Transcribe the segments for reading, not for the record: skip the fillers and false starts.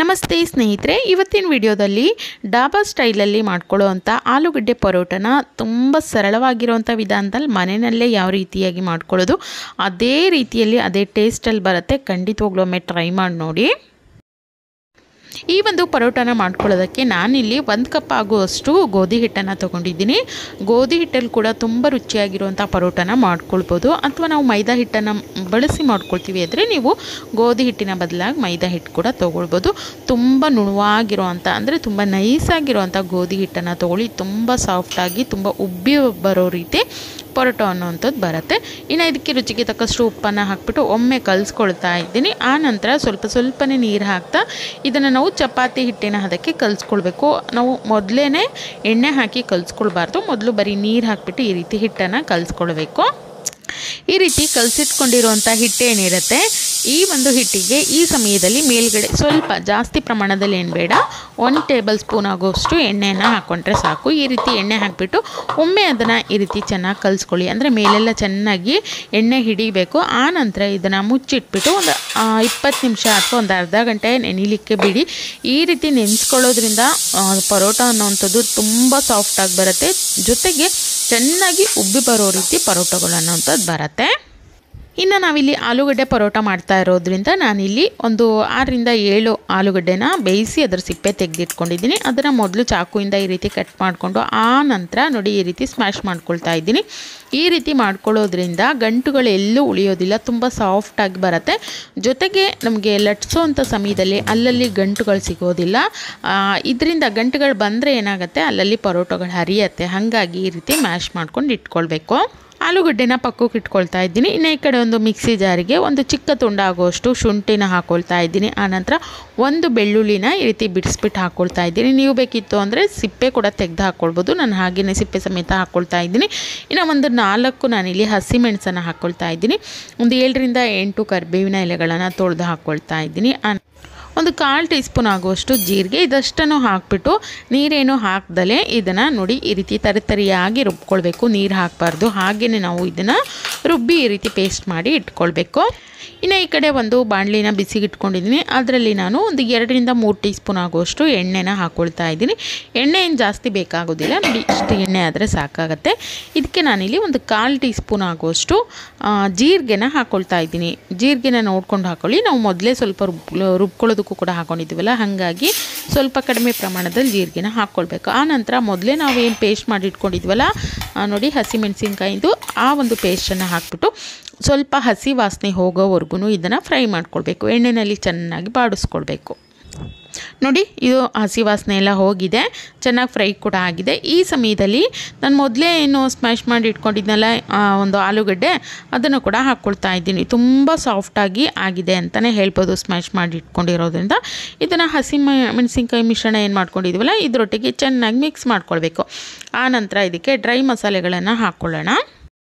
ನಮಸ್ತೆ ಸ್ನೇಹಿತರೆ, ಇವತ್ತಿನ ವಿಡಿಯೋದಲ್ಲಿ ಡಾಬಾ ಸ್ಟೈಲಲ್ಲಿ ಮಾಡ್ಕೊಳ್ಳೋವಂಥ ಆಲೂಗಡ್ಡೆ ಪರೋಟನ ತುಂಬ ಸರಳವಾಗಿರುವಂಥ ವಿಧಾನದಲ್ಲಿ ಮನೆಯಲ್ಲೇ ಯಾವ ರೀತಿಯಾಗಿ ಮಾಡ್ಕೊಳ್ಳೋದು ಅದೇ ರೀತಿಯಲ್ಲಿ ಅದೇ ಟೇಸ್ಟಲ್ಲಿ ಬರುತ್ತೆ. ಖಂಡಿತವಾಗ್ಲೂ ಒಮ್ಮೆ ಟ್ರೈ ಮಾಡಿ ನೋಡಿ. ಈ ಒಂದು ಪರೋಟನ ಮಾಡ್ಕೊಳ್ಳೋದಕ್ಕೆ ನಾನಿಲ್ಲಿ 1 ಕಪ್ ಆಗುವಷ್ಟು ಗೋಧಿ ಹಿಟ್ಟನ್ನು ತೊಗೊಂಡಿದ್ದೀನಿ. ಗೋಧಿ ಹಿಟ್ಟಲ್ಲಿ ಕೂಡ ತುಂಬ ರುಚಿಯಾಗಿರುವಂಥ ಪರೋಟನ ಮಾಡ್ಕೊಳ್ಬೋದು. ಅಥವಾ ನಾವು ಮೈದಾ ಹಿಟ್ಟನ್ನು ಬಳಸಿ ಮಾಡ್ಕೊಳ್ತೀವಿ ಅಂದರೆ ನೀವು ಗೋಧಿ ಹಿಟ್ಟಿನ ಬದಲಾಗಿ ಮೈದಾ ಹಿಟ್ಟು ಕೂಡ ತೊಗೊಳ್ಬೋದು. ತುಂಬ ನುಣುವಾಗಿರುವಂಥ ಅಂದರೆ ತುಂಬ ನೈಸಾಗಿರುವಂಥ ಗೋಧಿ ಹಿಟ್ಟನ್ನು ತೊಗೊಳ್ಳಿ. ತುಂಬ ಸಾಫ್ಟಾಗಿ ತುಂಬ ಉಬ್ಬಿ ಬರೋ ರೀತಿ ಪರೋಟ ಅನ್ನೋವಂಥದ್ದು ಬರುತ್ತೆ. ಇನ್ನು ಇದಕ್ಕೆ ರುಚಿಗೆ ತಕ್ಕಷ್ಟು ಉಪ್ಪನ್ನು ಹಾಕ್ಬಿಟ್ಟು ಒಮ್ಮೆ ಕಲಿಸ್ಕೊಳ್ತಾ ಇದ್ದೀನಿ. ಆ ನಂತರ ಸ್ವಲ್ಪನೇ ನೀರು ಹಾಕ್ತಾ ಇದನ್ನು ನಾವು ಚಪಾತಿ ಹಿಟ್ಟಿನ ಹದಕ್ಕೆ ಕಲಿಸ್ಕೊಳ್ಬೇಕು. ನಾವು ಮೊದಲೇ ಎಣ್ಣೆ ಹಾಕಿ ಕಲಿಸ್ಕೊಳ್ಬಾರ್ದು. ಮೊದಲು ಬರೀ ನೀರು ಹಾಕ್ಬಿಟ್ಟು ಈ ರೀತಿ ಹಿಟ್ಟನ್ನು ಕಲಿಸ್ಕೊಳ್ಬೇಕು. ಈ ರೀತಿ ಕಲಸಿಟ್ಕೊಂಡಿರುವಂಥ ಹಿಟ್ಟೇನಿರುತ್ತೆ, ಈ ಒಂದು ಹಿಟ್ಟಿಗೆ ಈ ಸಮಯದಲ್ಲಿ ಮೇಲ್ಗಡೆ ಸ್ವಲ್ಪ ಜಾಸ್ತಿ ಪ್ರಮಾಣದಲ್ಲಿ ಏನು ಬೇಡ, 1 ಟೇಬಲ್ ಸ್ಪೂನ್ ಆಗೋಷ್ಟು ಎಣ್ಣೆಯನ್ನು ಹಾಕ್ಕೊಂಡ್ರೆ ಸಾಕು. ಈ ರೀತಿ ಎಣ್ಣೆ ಹಾಕಿಬಿಟ್ಟು ಒಮ್ಮೆ ಅದನ್ನು ಈ ರೀತಿ ಚೆನ್ನಾಗಿ ಕಲಿಸ್ಕೊಳ್ಳಿ. ಅಂದರೆ ಮೇಲೆಲ್ಲ ಚೆನ್ನಾಗಿ ಎಣ್ಣೆ ಹಿಡಿಬೇಕು. ಆ ನಂತರ ಇದನ್ನು ಮುಚ್ಚಿಟ್ಬಿಟ್ಟು ಒಂದು 20 ನಿಮಿಷ ಅಥವಾ ಒಂದು ಅರ್ಧ ಗಂಟೆ ನೆನೆಯಲಿಕ್ಕೆ ಬಿಡಿ. ಈ ರೀತಿ ನೆನೆಸ್ಕೊಳ್ಳೋದ್ರಿಂದ ಪರೋಟ ಅನ್ನೋವಂಥದ್ದು ತುಂಬ ಸಾಫ್ಟಾಗಿ ಬರುತ್ತೆ. ಜೊತೆಗೆ ಚೆನ್ನಾಗಿ ಉಬ್ಬಿ ಬರೋ ರೀತಿ ಪರೋಟಗಳು ಅನ್ನೋವಂಥದ್ದು ಬರುತ್ತೆ. ಇನ್ನು ನಾವಿಲ್ಲಿ ಆಲೂಗಡ್ಡೆ ಪರೋಟ ಮಾಡ್ತಾ ಇರೋದ್ರಿಂದ ನಾನಿಲ್ಲಿ ಒಂದು 6ರಿಂದ 7 ಆಲೂಗಡ್ಡೆನ ಬೇಯಿಸಿ ಅದರ ಸಿಪ್ಪೆ ತೆಗೆದಿಟ್ಕೊಂಡಿದ್ದೀನಿ. ಅದನ್ನು ಮೊದಲು ಚಾಕುವಿಂದ ಈ ರೀತಿ ಕಟ್ ಮಾಡಿಕೊಂಡು ಆ ನಂತರ ನೋಡಿ ಈ ರೀತಿ ಸ್ಮ್ಯಾಶ್ ಮಾಡ್ಕೊಳ್ತಾ ಇದ್ದೀನಿ. ಈ ರೀತಿ ಮಾಡ್ಕೊಳ್ಳೋದ್ರಿಂದ ಗಂಟುಗಳೆಲ್ಲೂ ಉಳಿಯೋದಿಲ್ಲ, ತುಂಬ ಸಾಫ್ಟಾಗಿ ಬರುತ್ತೆ. ಜೊತೆಗೆ ನಮಗೆ ಲಟ್ಸೋವಂಥ ಸಮಯದಲ್ಲಿ ಅಲ್ಲಲ್ಲಿ ಗಂಟುಗಳು ಸಿಗೋದಿಲ್ಲ. ಇದರಿಂದ ಗಂಟುಗಳು ಬಂದರೆ ಏನಾಗುತ್ತೆ, ಅಲ್ಲಲ್ಲಿ ಪರೋಟಗಳು ಹರಿಯುತ್ತೆ. ಹಾಗಾಗಿ ಈ ರೀತಿ ಮ್ಯಾಶ್ ಮಾಡ್ಕೊಂಡು ಇಟ್ಕೊಳ್ಬೇಕು. ಆಲೂಗಡ್ಡೆನ ಪಕ್ಕಕ್ಕೆ ಇಟ್ಕೊಳ್ತಾ ಇದ್ದೀನಿ. ಇನ್ನು ಈ ಕಡೆ ಒಂದು ಮಿಕ್ಸಿ ಜಾರಿಗೆ ಒಂದು ಚಿಕ್ಕ ತುಂಡಾಗುವಷ್ಟು ಶುಂಠಿನ ಹಾಕ್ಕೊಳ್ತಾ ಇದ್ದೀನಿ. ಆನಂತರ ಒಂದು ಬೆಳ್ಳುಳ್ಳಿನ ಈ ರೀತಿ ಬಿಡಿಸ್ಬಿಟ್ಟು ಹಾಕ್ಕೊಳ್ತಾ ಇದ್ದೀನಿ. ನೀವು ಬೇಕಿತ್ತು ಅಂದರೆ ಸಿಪ್ಪೆ ಕೂಡ ತೆಗೆದು ಹಾಕ್ಕೊಳ್ಬೋದು. ನಾನು ಹಾಗೆಯೇ ಸಿಪ್ಪೆ ಸಮೇತ ಹಾಕ್ಕೊಳ್ತಾ ಇದ್ದೀನಿ. ಇನ್ನು ಒಂದು 4 ನಾನಿಲ್ಲಿ ಹಸಿಮೆಣಸನ್ನು ಹಾಕ್ಕೊಳ್ತಾ ಇದ್ದೀನಿ. ಒಂದು 7ರಿಂದ 8 ಕರಿಬೇವಿನ ಎಲೆಗಳನ್ನು ತೊಳೆದು ಹಾಕ್ಕೊಳ್ತಾ ಇದ್ದೀನಿ. ಒಂದು 1/4 ಟೀ ಸ್ಪೂನ್ ಆಗುವಷ್ಟು ಜೀರಿಗೆ, ಇದಷ್ಟನ್ನು ಹಾಕಿಬಿಟ್ಟು ನೀರೇನು ಹಾಕ್ದಲೇ ಇದನ್ನು ನೋಡಿ ಈ ರೀತಿ ತರಿಯಾಗಿ ರುಬ್ಕೊಳ್ಬೇಕು. ನೀರು ಹಾಕಬಾರ್ದು. ಹಾಗೆಯೇ ನಾವು ಇದನ್ನು ರುಬ್ಬಿ ಈ ರೀತಿ ಪೇಸ್ಟ್ ಮಾಡಿ ಇಟ್ಕೊಳ್ಬೇಕು. ಇನ್ನು ಈ ಕಡೆ ಒಂದು ಬಾಣಲಿನ ಬಿಸಿಗೆ ಇಟ್ಕೊಂಡಿದ್ದೀನಿ. ಅದರಲ್ಲಿ ನಾನು ಒಂದು 2ರಿಂದ 3 ಟೀ ಸ್ಪೂನ್ ಆಗುವಷ್ಟು ಎಣ್ಣೆನ ಹಾಕ್ಕೊಳ್ತಾ ಇದ್ದೀನಿ. ಎಣ್ಣೆ ಏನು ಜಾಸ್ತಿ ಬೇಕಾಗೋದಿಲ್ಲ, ನೋಡಿ ಇಷ್ಟು ಎಣ್ಣೆ ಆದರೆ ಸಾಕಾಗುತ್ತೆ. ಇದಕ್ಕೆ ನಾನಿಲ್ಲಿ ಒಂದು 1/4 ಟೀ ಸ್ಪೂನ್ ಆಗುವಷ್ಟು ಜೀರಿಗೆನ ಹಾಕ್ಕೊಳ್ತಾ ಇದ್ದೀನಿ. ಜೀರಿಗೆನ ನೋಡ್ಕೊಂಡು ಹಾಕ್ಕೊಳ್ಳಿ. ನಾವು ಮೊದಲೇ ಸ್ವಲ್ಪ ರುಬ್ಕೊಳ್ಳೋದಕ್ಕೂ ಕೂಡ ಹಾಕ್ಕೊಂಡಿದ್ದೀವಲ್ಲ, ಹಾಗಾಗಿ ಸ್ವಲ್ಪ ಕಡಿಮೆ ಪ್ರಮಾಣದಲ್ಲಿ ಜೀರಿಗೆನ ಹಾಕ್ಕೊಳ್ಬೇಕು. ಆ ನಂತರ ಮೊದಲೇ ನಾವು ಏನು ಪೇಸ್ಟ್ ಮಾಡಿ ಇಟ್ಕೊಂಡಿದ್ವಲ್ಲ ನೋಡಿ ಹಸಿಮೆಣಸಿನ್ಕಾಯಿದು, ಆ ಒಂದು ಪೇಸ್ಟನ್ನು ಹಾಕ್ಬಿಟ್ಟು ಸ್ವಲ್ಪ ಹಸಿ ವಾಸನೆ ಹೋಗೋವರೆಗೂ ಇದನ್ನು ಫ್ರೈ ಮಾಡ್ಕೊಳ್ಬೇಕು. ಎಣ್ಣೆಯಲ್ಲಿ ಚೆನ್ನಾಗಿ ಬಾಡಿಸ್ಕೊಳ್ಬೇಕು. ನೋಡಿ ಇದು ಹಸಿ ವಾಸನೆ ಎಲ್ಲ ಹೋಗಿದೆ, ಚೆನ್ನಾಗಿ ಫ್ರೈ ಕೂಡ ಆಗಿದೆ. ಈ ಸಮಯದಲ್ಲಿ ನಾನು ಮೊದಲೇ ಏನು ಸ್ಮ್ಯಾಶ್ ಮಾಡಿ ಇಟ್ಕೊಂಡಿದ್ನಲ್ಲ ಒಂದು ಆಲೂಗಡ್ಡೆ, ಅದನ್ನು ಕೂಡ ಹಾಕ್ಕೊಳ್ತಾ ಇದ್ದೀನಿ. ತುಂಬ ಸಾಫ್ಟಾಗಿ ಆಗಿದೆ ಅಂತಲೇ ಹೇಳ್ಬೋದು ಸ್ಮ್ಯಾಶ್ ಮಾಡಿ ಇಟ್ಕೊಂಡಿರೋದ್ರಿಂದ. ಇದನ್ನು ಹಸಿ ಮೆಣಸಿನ್ಕಾಯಿ ಮಿಶ್ರಣ ಏನು ಮಾಡ್ಕೊಂಡಿದ್ವಲ್ಲ ಇದರೊಟ್ಟಿಗೆ ಚೆನ್ನಾಗಿ ಮಿಕ್ಸ್ ಮಾಡ್ಕೊಳ್ಬೇಕು. ಆನಂತರ ಇದಕ್ಕೆ ಡ್ರೈ ಮಸಾಲೆಗಳನ್ನು ಹಾಕ್ಕೊಳ್ಳೋಣ.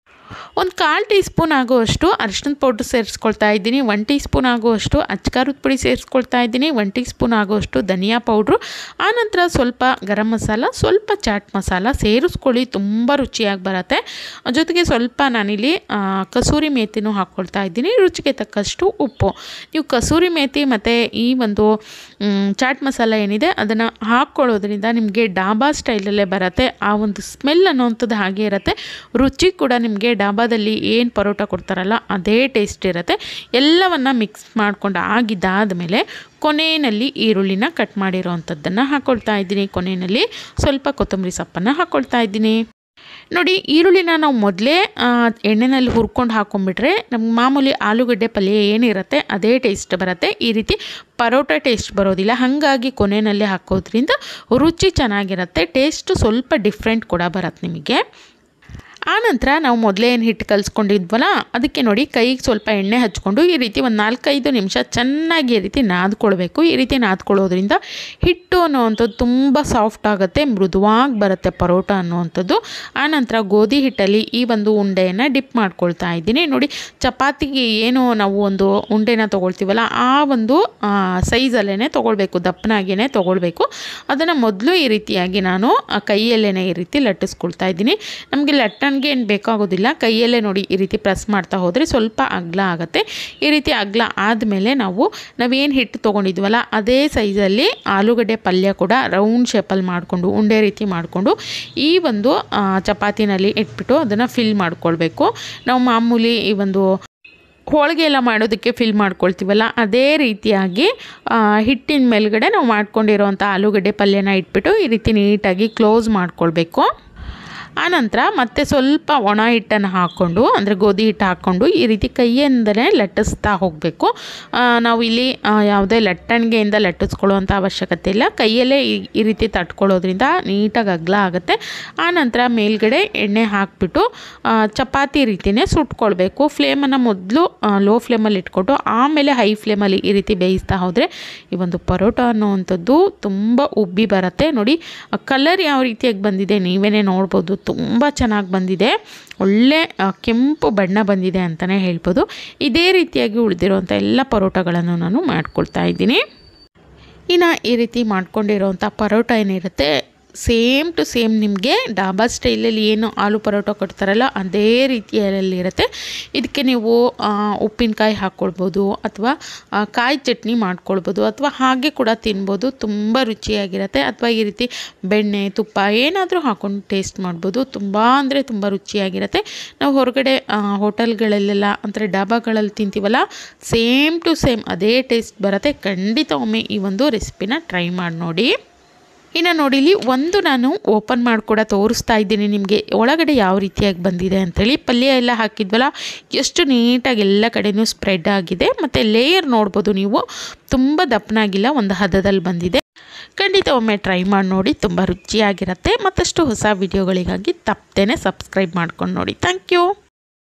ಒಂದು 1/4 ಟೀ ಸ್ಪೂನ್ ಆಗುವಷ್ಟು ಅರಿಶಿಣದ ಪೌಡ್ರ್ ಸೇರಿಸ್ಕೊಳ್ತಾ ಇದ್ದೀನಿ. 1 ಟೀ ಸ್ಪೂನ್ ಆಗುವಷ್ಟು ಅಚ್ಕಾರದ ಪುಡಿ ಸೇರಿಸ್ಕೊಳ್ತಾ ಇದ್ದೀನಿ. 1 ಟೀ ಸ್ಪೂನ್ ಆಗುವಷ್ಟು ಧನಿಯಾ ಪೌಡ್ರು, ಆನಂತರ ಸ್ವಲ್ಪ ಗರಂ ಮಸಾಲ, ಸ್ವಲ್ಪ ಚಾಟ್ ಮಸಾಲ ಸೇರಿಸ್ಕೊಳ್ಳಿ, ತುಂಬ ರುಚಿಯಾಗಿ ಬರುತ್ತೆ. ಜೊತೆಗೆ ಸ್ವಲ್ಪ ನಾನಿಲ್ಲಿ ಕಸೂರಿ ಮೇಥಿನೂ ಹಾಕ್ಕೊಳ್ತಾ ಇದ್ದೀನಿ. ರುಚಿಗೆ ತಕ್ಕಷ್ಟು ಉಪ್ಪು. ನೀವು ಕಸೂರಿ ಮೇಥಿ ಮತ್ತು ಈ ಒಂದು ಚಾಟ್ ಮಸಾಲ ಏನಿದೆ ಅದನ್ನು ಹಾಕ್ಕೊಳ್ಳೋದ್ರಿಂದ ನಿಮಗೆ ಡಾಬಾ ಸ್ಟೈಲಲ್ಲೇ ಬರುತ್ತೆ. ಆ ಒಂದು ಸ್ಮೆಲ್ ಅನ್ನೋವಂಥದ್ದು ಹಾಗೆ ಇರುತ್ತೆ. ರುಚಿ ಕೂಡ ನಿಮಗೆ ಡಾಬಾದಲ್ಲಿ ಏನು ಪರೋಟ ಕೊಡ್ತಾರಲ್ಲ ಅದೇ ಟೇಸ್ಟ್ ಇರುತ್ತೆ. ಎಲ್ಲವನ್ನು ಮಿಕ್ಸ್ ಮಾಡ್ಕೊಂಡು ಆಗಿದ್ದಾದ ಮೇಲೆ ಕೊನೆಯಲ್ಲಿ ಈರುಳ್ಳಿನ ಕಟ್ ಮಾಡಿರೋವಂಥದ್ದನ್ನು ಹಾಕ್ಕೊಳ್ತಾ ಇದ್ದೀನಿ. ಕೊನೆಯಲ್ಲಿ ಸ್ವಲ್ಪ ಕೊತ್ತಂಬರಿ ಸೊಪ್ಪನ್ನು ಹಾಕ್ಕೊಳ್ತಾ ಇದ್ದೀನಿ. ನೋಡಿ ಈರುಳ್ಳಿನ ನಾವು ಮೊದಲೇ ಎಣ್ಣೆಯಲ್ಲಿ ಹುರ್ಕೊಂಡು ಹಾಕ್ಕೊಂಡ್ಬಿಟ್ರೆ ನಮ್ಗೆ ಮಾಮೂಲಿ ಆಲೂಗಡ್ಡೆ ಪಲ್ಯ ಏನಿರುತ್ತೆ ಅದೇ ಟೇಸ್ಟ್ ಬರುತ್ತೆ. ಈ ರೀತಿ ಪರೋಟ ಟೇಸ್ಟ್ ಬರೋದಿಲ್ಲ. ಹಾಗಾಗಿ ಕೊನೆಯಲ್ಲಿ ಹಾಕೋದ್ರಿಂದ ರುಚಿ ಚೆನ್ನಾಗಿರುತ್ತೆ. ಟೇಸ್ಟ್ ಸ್ವಲ್ಪ ಡಿಫ್ರೆಂಟ್ ಕೂಡ ಬರುತ್ತೆ ನಿಮಗೆ. ಆನಂತರ ನಾವು ಮೊದಲೇ ಏನು ಹಿಟ್ಟು ಕಲಿಸ್ಕೊಂಡಿದ್ವಲ್ಲ ಅದಕ್ಕೆ ನೋಡಿ ಕೈಗೆ ಸ್ವಲ್ಪ ಎಣ್ಣೆ ಹಚ್ಕೊಂಡು ಈ ರೀತಿ ಒಂದು 4-5 ನಿಮಿಷ ಚೆನ್ನಾಗಿ ಈ ರೀತಿ ನಾದ್ಕೊಳ್ಬೇಕು. ಈ ರೀತಿ ನಾದ್ಕೊಳ್ಳೋದ್ರಿಂದ ಹಿಟ್ಟು ಅನ್ನೋವಂಥದ್ದು ತುಂಬ ಸಾಫ್ಟ್ ಆಗುತ್ತೆ, ಮೃದುವಾಗಿ ಬರುತ್ತೆ ಪರೋಟ ಅನ್ನೋವಂಥದ್ದು. ಆನಂತರ ಗೋಧಿ ಹಿಟ್ಟಲ್ಲಿ ಈ ಒಂದು ಉಂಡೆಯನ್ನು ಡಿಪ್ ಮಾಡ್ಕೊಳ್ತಾ ಇದ್ದೀನಿ. ನೋಡಿ ಚಪಾತಿಗೆ ಏನು ನಾವು ಒಂದು ಉಂಡೆನ ತೊಗೊಳ್ತೀವಲ್ಲ ಆ ಒಂದು ಸೈಜಲ್ಲೇ ತೊಗೊಳ್ಬೇಕು, ದಪ್ಪನಾಗೇ ತೊಗೊಳ್ಬೇಕು. ಅದನ್ನು ಮೊದಲು ಈ ರೀತಿಯಾಗಿ ನಾನು ಕೈಯಲ್ಲೇ ಈ ರೀತಿ ಲಟ್ಟಿಸ್ಕೊಳ್ತಾ ಇದ್ದೀನಿ. ನಮಗೆ ಲಟ್ಟಣ ನನಗೇನು ಬೇಕಾಗೋದಿಲ್ಲ, ಕೈಯಲ್ಲೇ ನೋಡಿ ಈ ರೀತಿ ಪ್ರೆಸ್ ಮಾಡ್ತಾ ಹೋದರೆ ಸ್ವಲ್ಪ ಅಗಲ ಆಗುತ್ತೆ. ಈ ರೀತಿ ಅಗಲ ಆದಮೇಲೆ ನಾವೇನು ಹಿಟ್ಟು ತೊಗೊಂಡಿದ್ವಲ್ಲ ಅದೇ ಸೈಜಲ್ಲಿ ಆಲೂಗಡ್ಡೆ ಪಲ್ಯ ಕೂಡ ರೌಂಡ್ ಶೇಪಲ್ಲಿ ಮಾಡಿಕೊಂಡು ಉಂಡೆ ರೀತಿ ಮಾಡಿಕೊಂಡು ಈ ಒಂದು ಚಪಾತಿನಲ್ಲಿ ಇಟ್ಬಿಟ್ಟು ಅದನ್ನು ಫಿಲ್ ಮಾಡ್ಕೊಳ್ಬೇಕು. ನಾವು ಮಾಮೂಲಿ ಈ ಒಂದು ಹೋಳಿಗೆ ಎಲ್ಲ ಮಾಡೋದಕ್ಕೆ ಫಿಲ್ ಮಾಡ್ಕೊಳ್ತೀವಲ್ಲ ಅದೇ ರೀತಿಯಾಗಿ ಹಿಟ್ಟಿನ ಮೇಲ್ಗಡೆ ನಾವು ಮಾಡ್ಕೊಂಡಿರೋವಂಥ ಆಲೂಗಡ್ಡೆ ಪಲ್ಯನ ಇಟ್ಬಿಟ್ಟು ಈ ರೀತಿ ನೀಟಾಗಿ ಕ್ಲೋಸ್ ಮಾಡ್ಕೊಳ್ಬೇಕು. ಆನಂತರ ಮತ್ತೆ ಸ್ವಲ್ಪ ಒಣ ಹಿಟ್ಟನ್ನು ಹಾಕ್ಕೊಂಡು ಅಂದರೆ ಗೋಧಿ ಹಿಟ್ಟು ಹಾಕ್ಕೊಂಡು ಈ ರೀತಿ ಕೈಯಿಂದಲೇ ಲಟ್ಟಿಸ್ತಾ ಹೋಗಬೇಕು. ನಾವು ಇಲ್ಲಿ ಯಾವುದೇ ಲಟ್ಟಣಿಗೆಯಿಂದ ಲಟ್ಟಿಸ್ಕೊಳ್ಳುವಂಥ ಅವಶ್ಯಕತೆ ಇಲ್ಲ, ಕೈಯಲ್ಲೇ ಈ ರೀತಿ ತಟ್ಕೊಳ್ಳೋದ್ರಿಂದ ನೀಟಾಗಿ ಅಗಲ ಆಗುತ್ತೆ. ಆನಂತರ ಮೇಲ್ಗಡೆ ಎಣ್ಣೆ ಹಾಕಿಬಿಟ್ಟು ಚಪಾತಿ ರೀತಿಯೇ ಸುಟ್ಕೊಳ್ಬೇಕು. ಫ್ಲೇಮನ್ನು ಮೊದಲು ಲೋ ಫ್ಲೇಮಲ್ಲಿ ಇಟ್ಕೊಂಡು ಆಮೇಲೆ ಹೈ ಫ್ಲೇಮಲ್ಲಿ ಈ ರೀತಿ ಬೇಯಿಸ್ತಾ ಹೋದರೆ ಈ ಒಂದು ಪರೋಟ ಅನ್ನೋವಂಥದ್ದು ತುಂಬ ಉಬ್ಬಿ ಬರುತ್ತೆ. ನೋಡಿ ಕಲರ್ ಯಾವ ರೀತಿಯಾಗಿ ಬಂದಿದೆ ನೀವೇ ನೋಡ್ಬೋದು, ತುಂಬ ಚೆನ್ನಾಗಿ ಬಂದಿದೆ, ಒಳ್ಳೆ ಕೆಂಪು ಬಣ್ಣ ಬಂದಿದೆ ಅಂತಲೇ ಹೇಳ್ಬೋದು. ಇದೇ ರೀತಿಯಾಗಿ ಉಳಿದಿರೋವಂಥ ಎಲ್ಲ ಪರೋಟಗಳನ್ನು ನಾನು ಮಾಡ್ಕೊಳ್ತಾ ಇದ್ದೀನಿ. ಇನ್ನು ಈ ರೀತಿ ಮಾಡ್ಕೊಂಡಿರೋವಂಥ ಪರೋಟ ಏನಿರುತ್ತೆ ಸೇಮ್ ಟು ಸೇಮ್ ನಿಮಗೆ ಡಾಬಾ ಸ್ಟೈಲಲ್ಲಿ ಏನು ಆಲೂ ಪರೋಟ ಕೊಡ್ತಾರಲ್ಲ ಅದೇ ರೀತಿಯಲ್ಲಿರುತ್ತೆ. ಇದಕ್ಕೆ ನೀವು ಉಪ್ಪಿನಕಾಯಿ ಹಾಕ್ಕೊಳ್ಬೋದು ಅಥವಾ ಕಾಯಿ ಚಟ್ನಿ ಮಾಡ್ಕೊಳ್ಬೋದು ಅಥವಾ ಹಾಗೆ ಕೂಡ ತಿನ್ಬೋದು, ತುಂಬ ರುಚಿಯಾಗಿರುತ್ತೆ. ಅಥವಾ ಈ ರೀತಿ ಬೆಣ್ಣೆ ತುಪ್ಪ ಏನಾದರೂ ಹಾಕ್ಕೊಂಡು ಟೇಸ್ಟ್ ಮಾಡ್ಬೋದು, ತುಂಬ ಅಂದರೆ ತುಂಬ ರುಚಿಯಾಗಿರುತ್ತೆ. ನಾವು ಹೊರಗಡೆ ಹೋಟೆಲ್ಗಳಲ್ಲೆಲ್ಲ ಅಂದರೆ ಡಾಬಾಗಳಲ್ಲಿ ತಿಂತೀವಲ್ಲ ಸೇಮ್ ಟು ಸೇಮ್ ಅದೇ ಟೇಸ್ಟ್ ಬರುತ್ತೆ. ಖಂಡಿತ ಒಮ್ಮೆ ಈ ಒಂದು ರೆಸಿಪಿನ ಟ್ರೈ ಮಾಡಿ ನೋಡಿ. ಇನ್ನು ನೋಡಿ ಇಲ್ಲಿ ಒಂದು ನಾನು ಓಪನ್ ಮಾಡಿ ಕೂಡ ತೋರಿಸ್ತಾ ಇದ್ದೀನಿ ನಿಮಗೆ ಒಳಗಡೆ ಯಾವ ರೀತಿಯಾಗಿ ಬಂದಿದೆ ಅಂಥೇಳಿ. ಪಲ್ಯ ಎಲ್ಲ ಹಾಕಿದ್ವಲ್ಲ ಎಷ್ಟು ನೀಟಾಗಿ ಎಲ್ಲ ಕಡೆಯೂ ಸ್ಪ್ರೆಡ್ ಆಗಿದೆ ಮತ್ತು ಲೇಯರ್ ನೋಡ್ಬೋದು ನೀವು, ತುಂಬ ದಪ್ಪನಾಗಿಲ್ಲ, ಒಂದು ಹದದಲ್ಲಿ ಬಂದಿದೆ. ಖಂಡಿತ ಒಮ್ಮೆ ಟ್ರೈ ಮಾಡಿ ನೋಡಿ, ತುಂಬ ರುಚಿಯಾಗಿರುತ್ತೆ. ಮತ್ತಷ್ಟು ಹೊಸ ವಿಡಿಯೋಗಳಿಗಾಗಿ ತಪ್ಪದೇನೆ ಸಬ್ಸ್ಕ್ರೈಬ್ ಮಾಡ್ಕೊಂಡು ನೋಡಿ. Thank you.